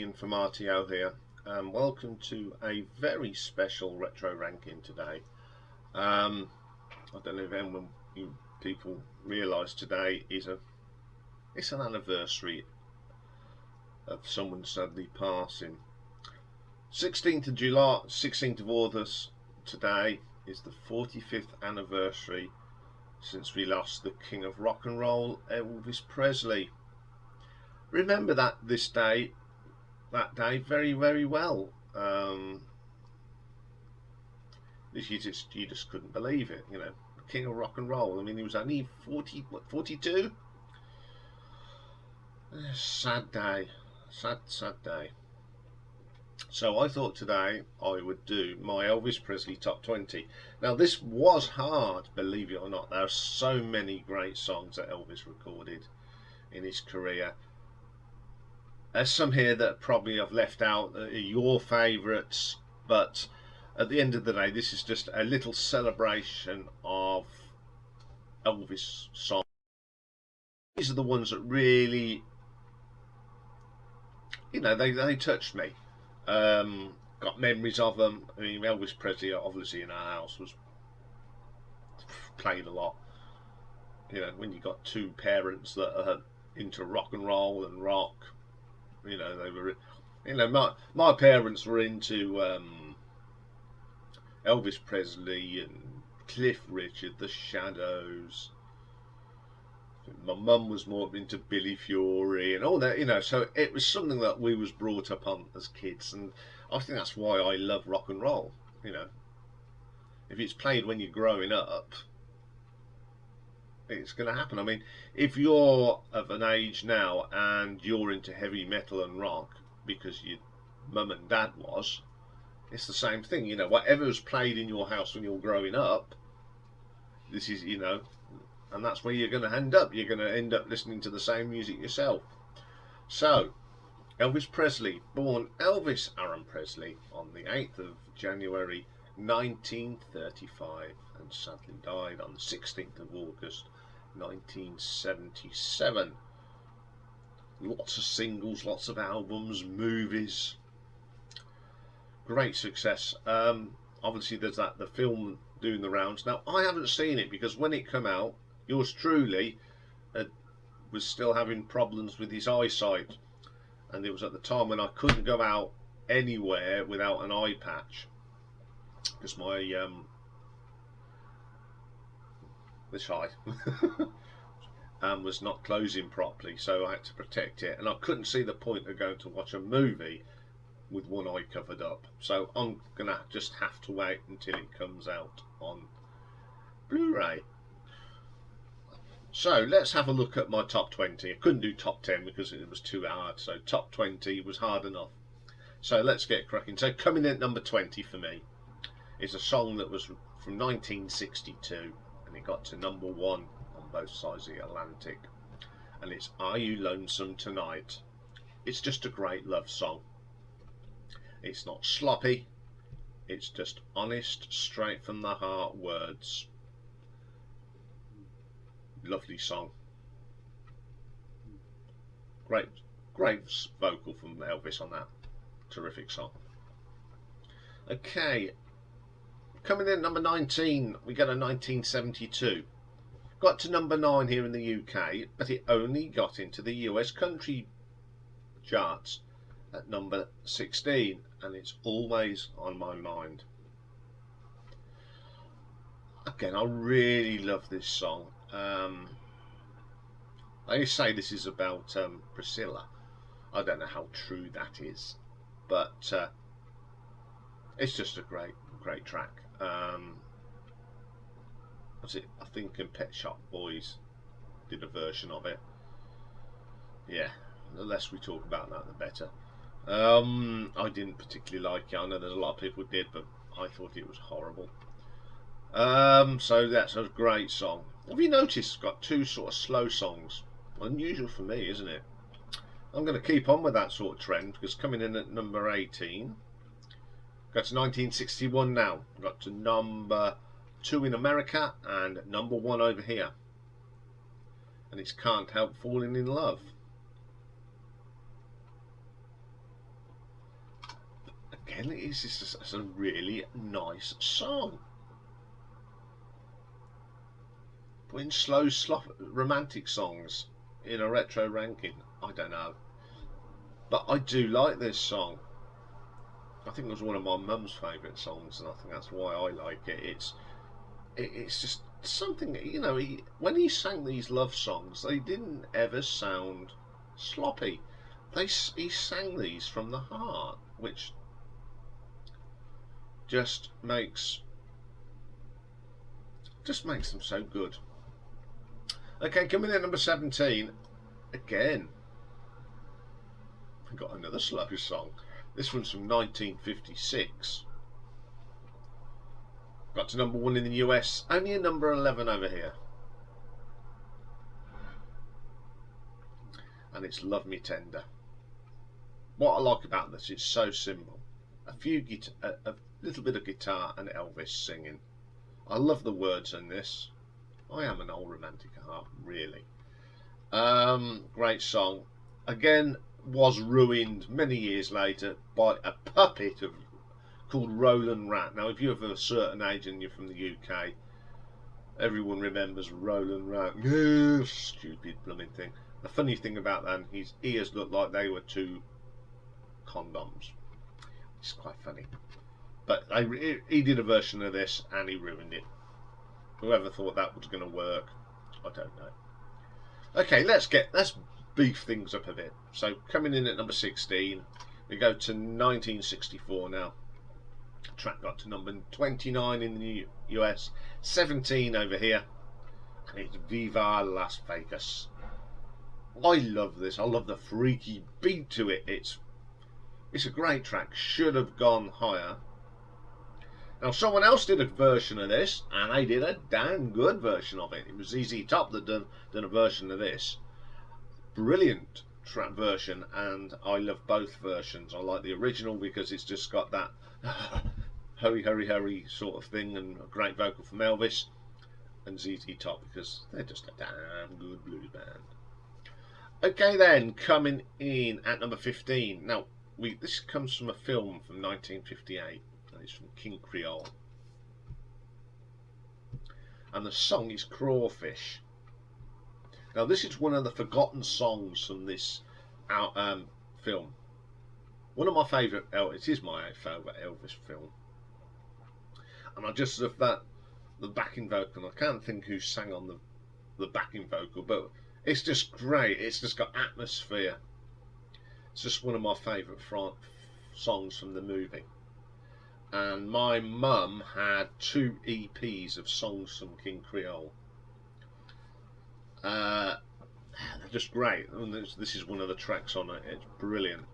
Ian from RTO here, and welcome to a very special retro ranking today. I don't know if anyone, you people realise today it's an anniversary of someone sadly passing. 16th of July, 16th of August today is the 45th anniversary since we lost the King of Rock and Roll, Elvis Presley. Remember that day very, very well. You just couldn't believe it, you know. King of rock and roll. I mean, he was only 42? Sad day. Sad day. So I thought today I would do my Elvis Presley top 20. Now this was hard, believe it or not. There are so many great songs that Elvis recorded in his career. There's some here that probably I've left out that are your favourites, but at the end of the day, this is just a little celebration of Elvis songs. These are the ones that really, you know, they touched me. Got memories of them. I mean, Elvis Presley, obviously, in our house was played a lot. You know, when you got two parents that are into rock and roll and rock, you know, they were, you know, my parents were into Elvis Presley and Cliff Richard, The Shadows. My mum was more into Billy Fury and all that, you know, so it was something that we was brought up on as kids, and I think that's why I love rock and roll. You know, if it's played when you're growing up, it's going to happen. I mean, if you're of an age now and you're into heavy metal and rock because your mum and dad was, it's the same thing. You know, whatever was played in your house when you're growing up, this is, you know, and that's where you're going to end up. You're going to end up listening to the same music yourself. So, Elvis Presley, born Elvis Aaron Presley on the 8th of January 1935 and sadly died on the 16th of August 1977. Lots of singles, lots of albums, movies. Great success. Obviously there's the film doing the rounds. Now I haven't seen it because when it came out, yours truly was still having problems with his eyesight, and it was at the time when I couldn't go out anywhere without an eye patch because my this eye was not closing properly, so I had to protect it, and I couldn't see the point of going to watch a movie with one eye covered up, so I'm gonna just have to wait until it comes out on Blu-ray. So let's have a look at my top 20. I couldn't do top 10 because it was too hard, so top 20 was hard enough. So let's get cracking. So coming in at number 20 for me is a song that was from 1962, and it got to number 1 on both sides of the Atlantic, and it's Are You Lonesome Tonight? It's just a great love song. It's not sloppy, it's just honest, straight from the heart words. Lovely song. Great vocal from Elvis on that. Terrific song. Okay, coming in at number 19, we get a 1972. Got to number 9 here in the UK, but it only got into the US country charts at number 16, and it's Always on My Mind. Again, I really love this song. I say this is about Priscilla. I don't know how true that is, but it's just a great track. What's it? I think Pet Shop Boys did a version of it. Yeah, the less we talk about that, the better. I didn't particularly like it. I know there's a lot of people who did, but I thought it was horrible. So that's a great song. Have you noticed it's got two sort of slow songs? Unusual for me, isn't it? I'm going to keep on with that sort of trend because coming in at number 18, got to 1961 now. Got to number 2 in America and number 1 over here. And it's Can't Help Falling in Love. again, it's a really nice song. Putting slow, romantic songs in a retro ranking, I don't know. But I do like this song. I think it was one of my mum's favourite songs, and I think that's why I like it. It's just something, you know. When he sang these love songs, they didn't ever sound sloppy. He sang these from the heart, which just makes them so good. Okay, coming in at number 17, again, we've got another slow song. This one's from 1956. Got to number 1 in the US, only a number 11 over here. And it's Love Me Tender. What I like about this, it's so simple. A little bit of guitar and Elvis singing. I love the words in this. I am an old romantic at heart, really. Great song. Again, was ruined many years later by a puppet called Roland Rat. Now, if you're of a certain age and you're from the UK, everyone remembers Roland Rat. Stupid blooming thing. The funny thing about that, his ears looked like they were 2 condoms. It's quite funny. But he did a version of this and he ruined it. Whoever thought that was going to work, I don't know. Okay, let's beef things up a bit. So coming in at number 16, we go to 1964 now. The track got to number 29 in the US, 17 over here, and it's Viva Las Vegas. I love this. I love the freaky beat to it. It's a great track. Should have gone higher. Now, someone else did a version of this, and they did a damn good version of it. It was ZZ Top that done a version of this. Brilliant track version, and I love both versions. I like the original because it's just got that hurry, hurry, hurry sort of thing, and a great vocal from Elvis, and ZZ Top because they're just a damn good blues band. Okay then, coming in at number 15. Now, this comes from a film from 1958. It's from King Creole, and the song is Crawfish. Now, this is one of the forgotten songs from this film. One of my favourite, it is my favourite Elvis film, and I just love the backing vocal. I can't think who sang on the backing vocal, but it's just great. It's just got atmosphere. It's just one of my favourite songs from the movie. And my mum had 2 EPs of songs from King Creole. They're just great. And this is one of the tracks on it. It's brilliant.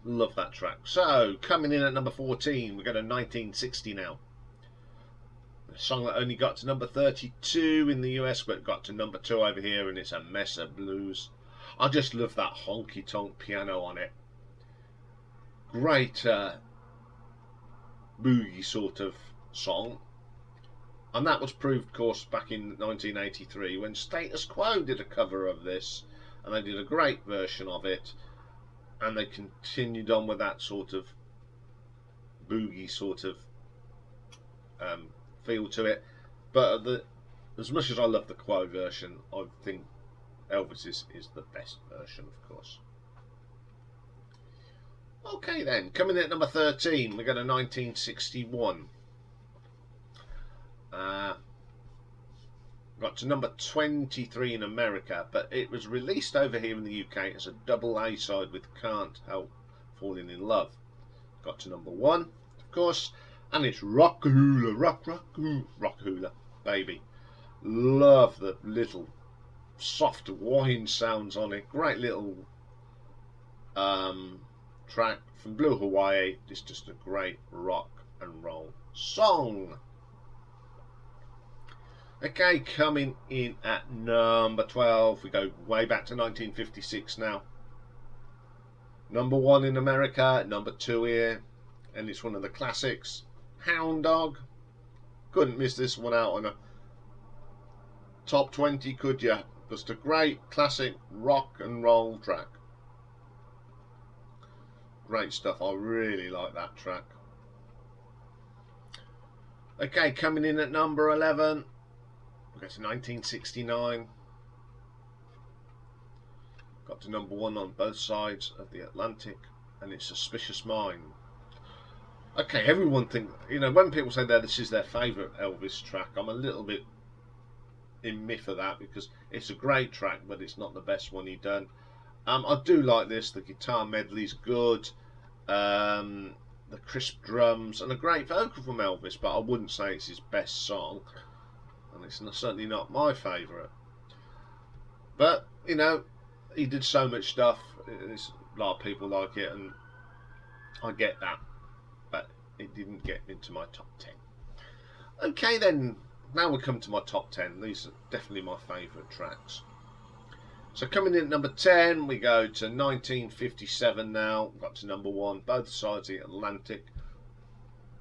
Love that track. So, coming in at number 14, we're going to 1960 now. A song that only got to number 32 in the US, but got to number 2 over here, and it's A Mess of Blues. I just love that honky-tonk piano on it. Great boogie sort of song, and that was proved, of course, back in 1983 when Status Quo did a cover of this, and they did a great version of it, and they continued on with that sort of boogie sort of feel to it. But as much as I love the Quo version, I think Elvis's is the best version, of course. Okay then, coming in at number 13, we go to 1961. Got to number 23 in America, but it was released over here in the UK as a double A side with Can't Help Falling in Love. Got to number 1, of course, and it's Rock-a-Hula, Rock-a-Hula, baby. Love the little soft whine sounds on it. Great little track from Blue Hawaii. It's just a great rock and roll song. Okay, coming in at number 12, we go way back to 1956 now. Number 1 in America, number 2 here, and it's one of the classics, Hound Dog. Couldn't miss this one out on a top 20, could ya? Just a great classic rock and roll track. Great stuff. I really like that track. Okay, coming in at number 11, we go to 1969. Got to number 1 on both sides of the Atlantic, and it's Suspicious Mind. Okay, everyone think, you know, when people say that this is their favourite Elvis track, I'm a little bit in miff of that, because it's a great track, but it's not the best one he done. I do like this. The guitar medley's good, the crisp drums, and a great vocal from Elvis, but I wouldn't say it's his best song, and it's certainly not my favourite. But, you know, he did so much stuff. A lot of people like it, and I get that, but it didn't get into my top 10. Okay then, now we come to my top 10. These are definitely my favourite tracks. So coming in at number 10, we go to 1957 now. Got to number 1, both sides of the Atlantic,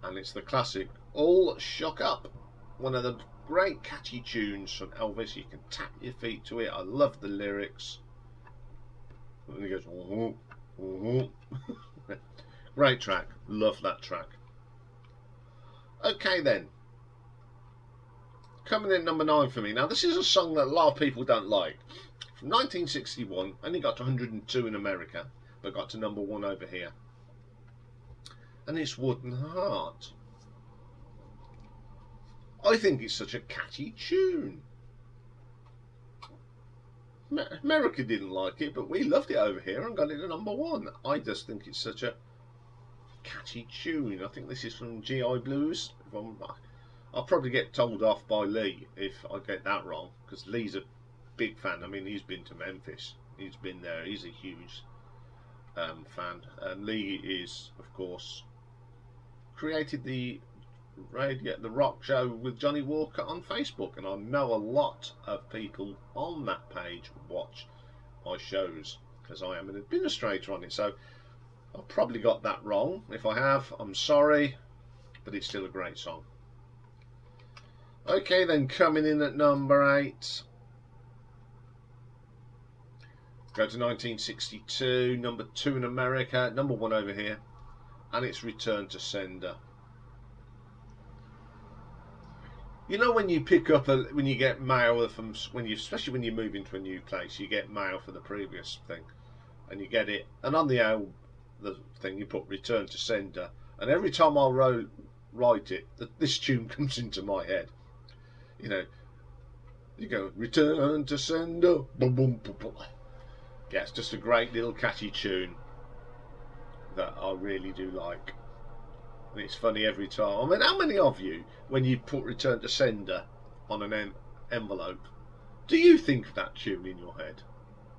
and it's the classic All Shook Up. One of the great catchy tunes from Elvis. You can tap your feet to it. I love the lyrics. And he goes, ooh, ooh. Great track. Love that track. Okay then. Coming in at number 9 for me. Now this is a song that a lot of people don't like. From 1961, only got to 102 in America, but got to number 1 over here. And it's Wooden Heart. I think it's such a catchy tune. America didn't like it, but we loved it over here and got it to number 1. I just think it's such a catchy tune. I think this is from GI Blues. I'll probably get told off by Lee if I get that wrong, because Lee's a big fan. I mean, he's been to Memphis. He's been there. He's a huge fan. Lee is, of course, created the rock show with Johnny Walker on Facebook, and I know a lot of people on that page watch my shows because I am an administrator on it. So I've probably got that wrong. If I have, I'm sorry, but it's still a great song. Okay then, coming in at number 8, go to 1962, number 2 in America, number 1 over here, and it's Return to Sender. You know, when you pick up when you get mail from especially when you move into a new place, you get mail for the previous thing, and you get it, and on the thing you put Return to Sender, and every time I write it, this tune comes into my head. You know, you go Return to Sender, boom, boom, boom, boom. Yeah, it's just a great little catchy tune that I really do like. And it's funny every time. I mean, how many of you, when you put Return to Sender on an envelope, do you think of that tune in your head?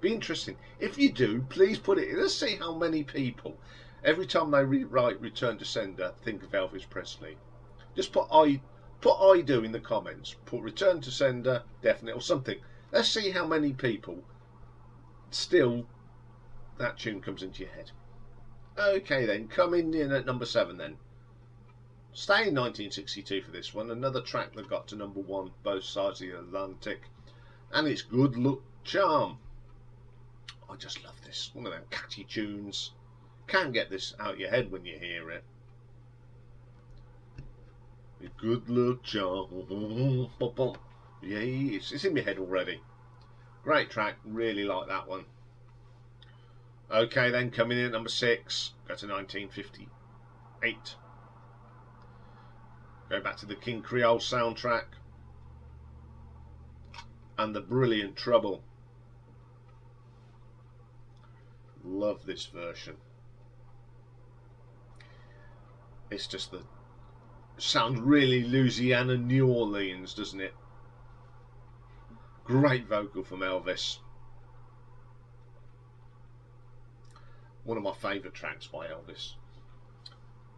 Be interesting. If you do, please put it in. Let's see how many people, every time they write Return to Sender, think of Elvis Presley. Just put I do in the comments. Put Return to Sender, definite, or something. Let's see how many people still that tune comes into your head. Okay then, coming in at number 7 then. Stay in 1962 for this one. Another track that got to number 1, both sides of the Atlantic, and it's Good Luck Charm. I just love this. One of them catchy tunes. Can't get this out your head when you hear it. Good Luck Charm. Yeah, it's in my head already. Great track. Really like that one. Okay then, coming in at number 6, go to 1958. Go back to the King Creole soundtrack and the brilliant Trouble. Love this version. It's just the sounds really Louisiana, New Orleans, doesn't it? Great vocal from Elvis. One of my favourite tracks by Elvis.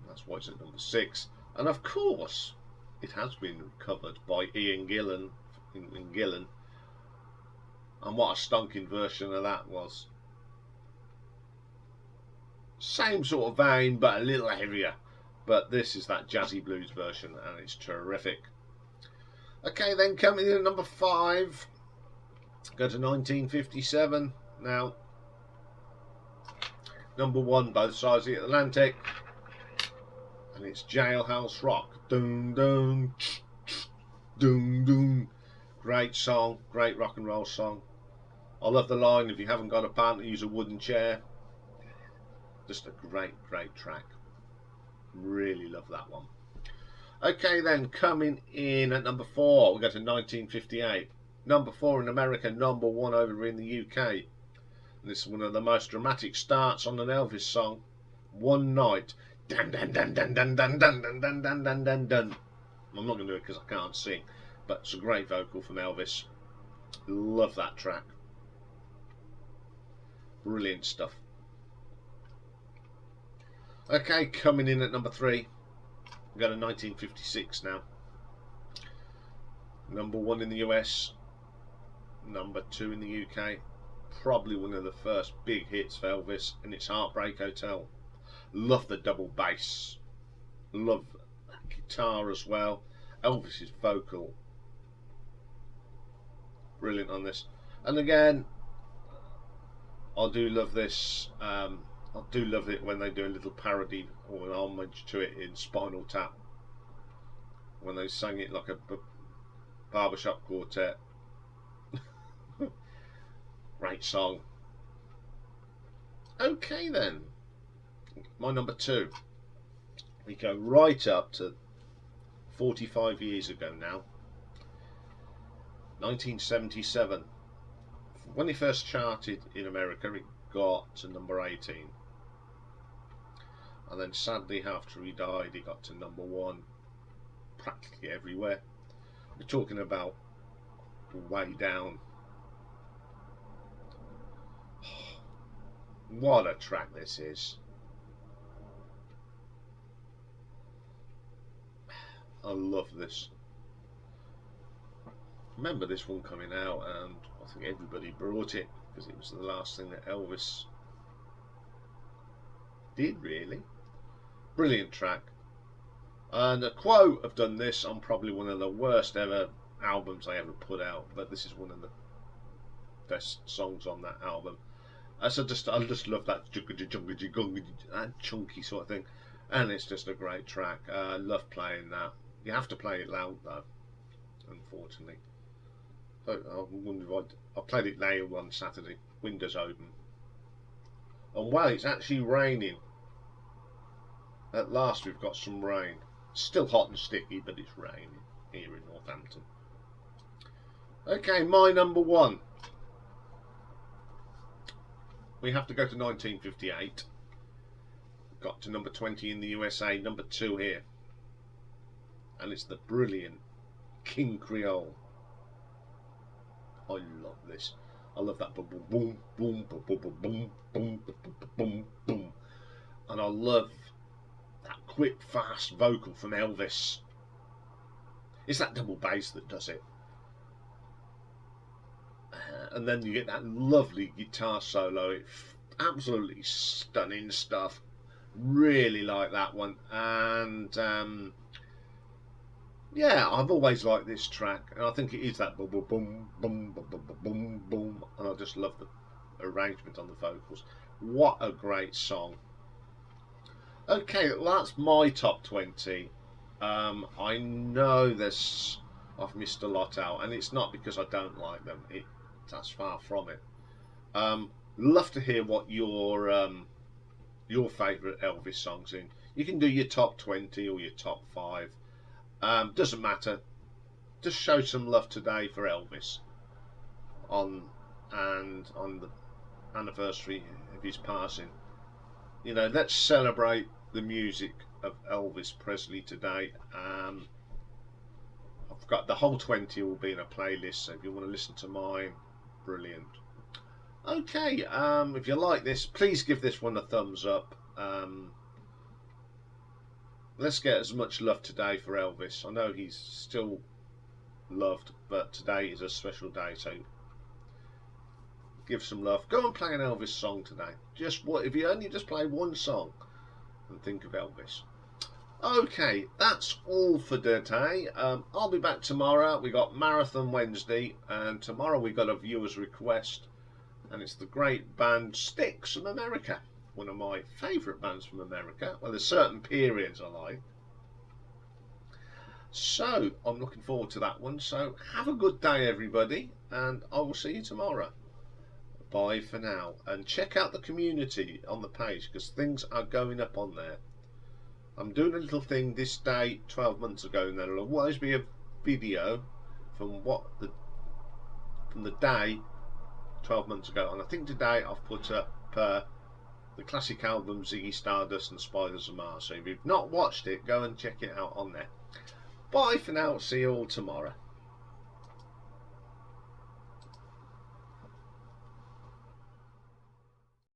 That's why it's at number 6. And of course, it has been covered by Iain Gillan. And what a stonking version of that was. Same sort of vein, but a little heavier. But this is that jazzy blues version, and it's terrific. Okay, then coming in at number 5, go to 1957. Now #1 both sides of the Atlantic, and it's Jailhouse Rock. Dun dun dun dun. Great song, great rock and roll song. I love the line, if you haven't got a partner, use a wooden chair. Just a great track. Really love that one. Okay then, coming in at #4, we go to 1958. #4 in America, #1 over in the UK. And this is one of the most dramatic starts on an Elvis song. One Night. Dun dun dun dun dun dun dun dun dun dun dun dun dun. I'm not going to do it because I can't sing, but it's a great vocal from Elvis. Love that track. Brilliant stuff. Okay, coming in at #3. We go to 1956 now. #1 in the US, #2 in the UK. Probably one of the first big hits for Elvis, and it's Heartbreak Hotel. Love the double bass. Love that guitar as well. Elvis's vocal. Brilliant on this. And again, I do love this. I do love it when they do a little parody or an homage to it in Spinal Tap, when they sang it like a barbershop quartet. Great song. Okay then, my #2. We go right up to 45 years ago now. 1977. When he first charted in America, it got to #18. And then sadly, after he died, he got to #1 practically everywhere. We're talking about way down. What a track this is. I love this. Remember this one coming out, and I think everybody brought it because it was the last thing that Elvis did, really. Brilliant track. And a quote have done this on probably one of the worst ever albums I ever put out, but this is one of the best songs on that album. So I just love that chunky sort of thing, and it's just a great track. I love playing that. You have to play it loud though, unfortunately. So I played it loud on Saturday, windows open, and wow, it's actually raining. At last we've got some rain. Still hot and sticky, but it's raining here in Northampton. Okay, my #1. We have to go to 1958. Got to #20 in the USA, #2 here. And it's the brilliant King Creole. I love this. I love that boom, boom, boom, boom, boom, boom, boom, boom, boom, boom. And I love that quick, fast vocal from Elvis. It's that double bass that does it. And then you get that lovely guitar solo. It's absolutely stunning stuff. Really like that one. And yeah, I've always liked this track, and I think it is that boom, boom, boom, boom, boom, boom, boom, boom, and I just love the arrangement on the vocals. What a great song. Okay, well, that's my top 20. I know I've missed a lot out, and it's not because I don't like them. That's far from it. Love to hear what your favourite Elvis songs in. You can do your top 20 or your top 5. Doesn't matter. Just show some love today for Elvis on the anniversary of his passing. You know, let's celebrate the music of Elvis Presley today. I've got the whole 20 will be in a playlist, so if you want to listen to mine, brilliant. Okay, if you like this, please give this one a thumbs up. Let's get as much love today for Elvis. I know he's still loved, but today is a special day, so give some love. Go and play an Elvis song today. If you only just play one song and think of Elvis. Okay, that's all for today. I'll be back tomorrow. We got Marathon Wednesday, and tomorrow we got a viewer's request, and it's the great band Styx from America. one of my favourite bands from America. Well, there's certain periods I like. So I'm looking forward to that one. So have a good day, everybody, and I will see you tomorrow. Bye for now, and check out the community on the page because things are going up on there. I'm doing a little thing this day 12 months ago, and there'll always be a video from the day 12 months ago, and I think today I've put up the classic album Ziggy Stardust and Spiders of Mars. So if you've not watched it, go and check it out on there. Bye for now. See you all tomorrow.